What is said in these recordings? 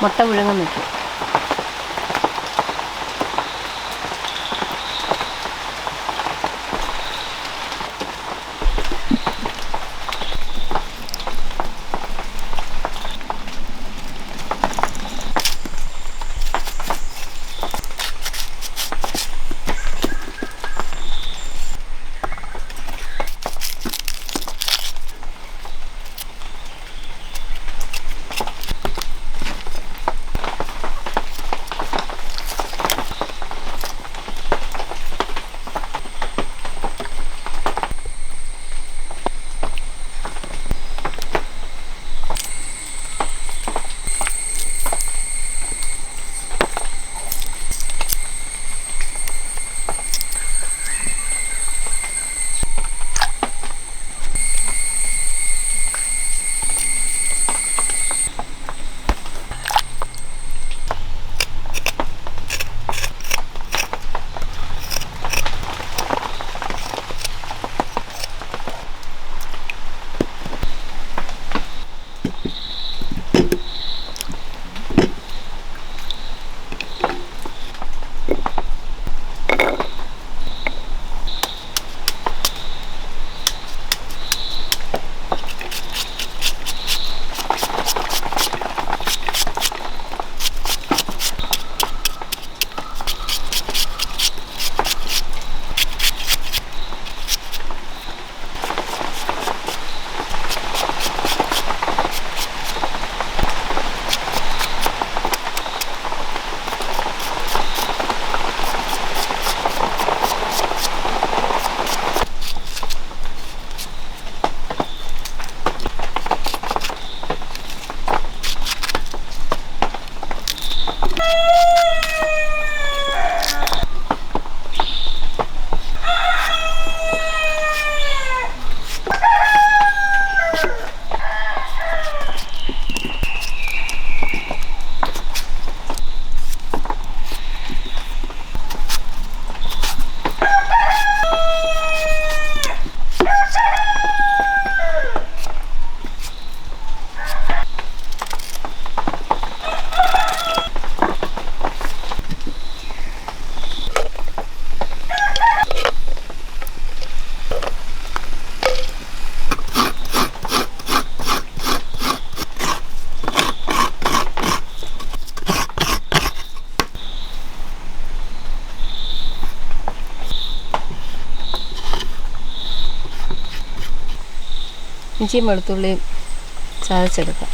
മുട്ട പുഴുങ്ങാൻ വെക്കും. ഇഞ്ചിയും വെളുത്തുള്ളിയും ചതച്ചെടുക്കാം.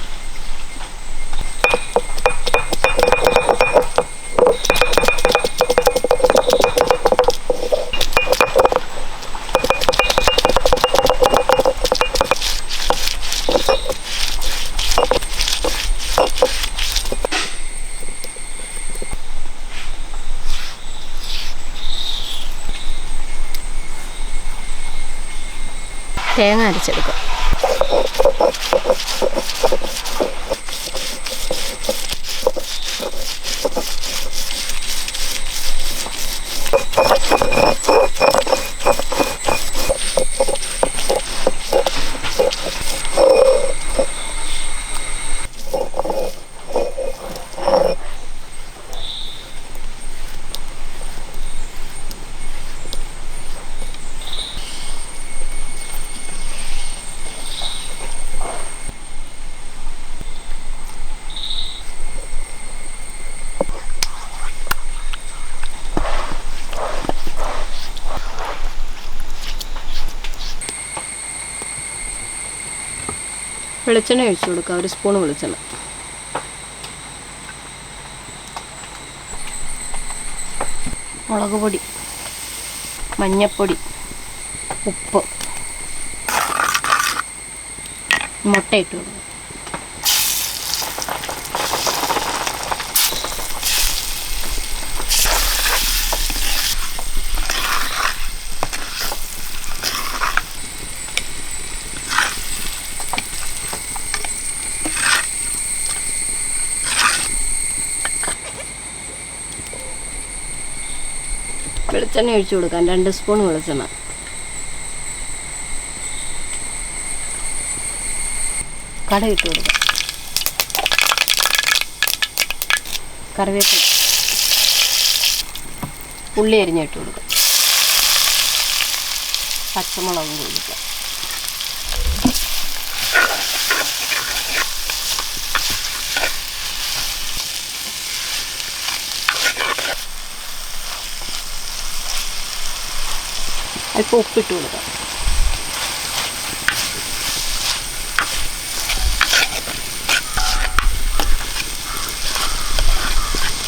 തേങ്ങ അരച്ചെടുക്കാം. വെളിച്ചെണ്ണ ഒഴിച്ചു കൊടുക്കുക. 1 സ്പൂൺ വെളിച്ചെണ്ണ. മുളക് പൊടി, മഞ്ഞൾപ്പൊടി, ഉപ്പ്, മുട്ട ഇട്ട് കൊടുക്കുക. വെളിച്ചെണ്ണ ഒഴിച്ചു കൊടുക്കാം. 2 സ്പൂൺ വെളിച്ചെണ്ണ. കടുക് ഇട്ട് കൊടുക്കാം. കറിവേപ്പില, ഉള്ളി അരിഞ്ഞിട്ട് കൊടുക്കുക, പച്ചമുളകും കൊടുക്കുക, അല്പം ഉപ്പിട്ട് കൊടുക്കുക,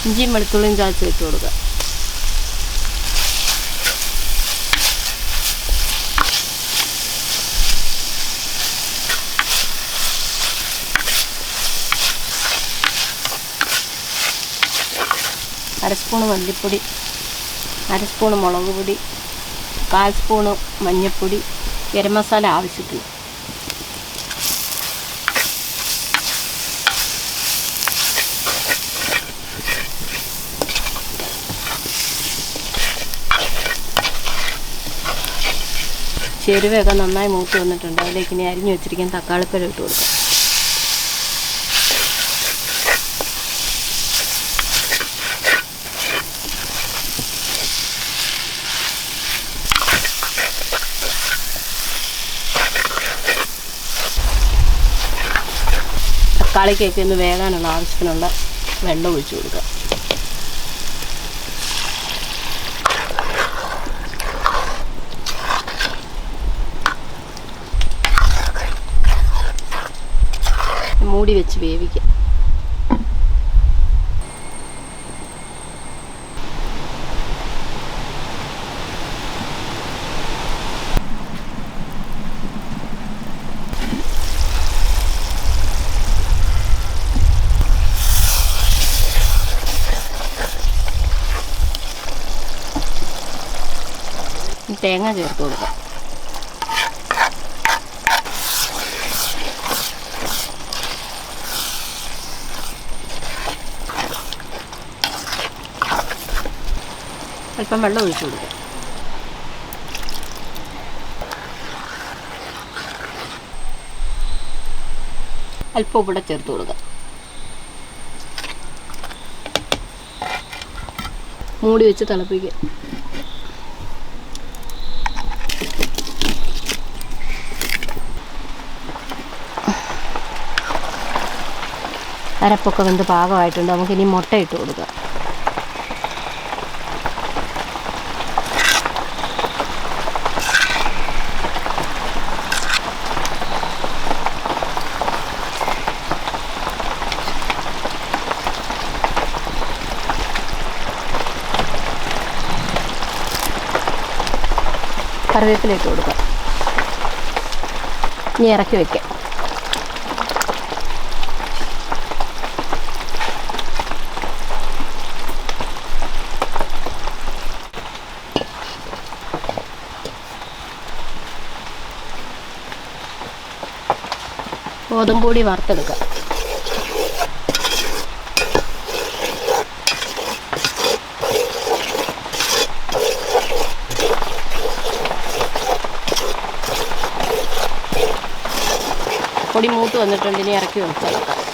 ഇഞ്ചിയും വെളുത്തുള്ളിയും ചതച്ച് ഇട്ട് കൊടുക്കുക, അര സ്പൂണ് മല്ലിപ്പൊടി, അര സ്പൂണ് മുളക് പൊടി, 1/4 സ്പൂണ് മഞ്ഞൾപ്പൊടി, ഗരം മസാല ആവശ്യത്തിന്. ചേരുവയൊക്കെ നന്നായി മൂത്ത് വന്നിട്ടുണ്ട്. അതിലേക്ക് ഇനി അരിഞ്ഞു വെച്ചിരിക്കുന്ന തക്കാളിപ്പഴം ഇട്ട് കൊടുക്കാം. തക്കാളിക്കൊക്കെ ഒന്ന് വേകാനുള്ള ആവശ്യത്തിനുള്ള വെള്ളം ഒഴിച്ചു കൊടുക്കുക. മൂടി വെച്ച് വേവിക്കുക. തേങ്ങ ചേർത്ത് കൊടുക്കുക. അല്പം വെള്ളം ഒഴിച്ചു കൊടുക്കുക. അല്പം ഇവിടെ ചേർത്ത് കൊടുക്കുക. മൂടി വെച്ച് തിളപ്പിക്കുക. അരപ്പൊക്കെ വെന്ത് പാകമായിട്ടുണ്ട്. നമുക്കിനി മുട്ട ഇട്ട് കൊടുക്കുക. കറിവേപ്പില ഇട്ട് കൊടുക്കുക. ഇനി ഇറക്കി വയ്ക്കാം. ഗോതമ്പൊടി വറുത്തെടുക്കുക. പൊടി മൂത്ത് വന്നിട്ടുണ്ട്. ഇനി ഇറക്കി വെച്ചെടുക്കാം.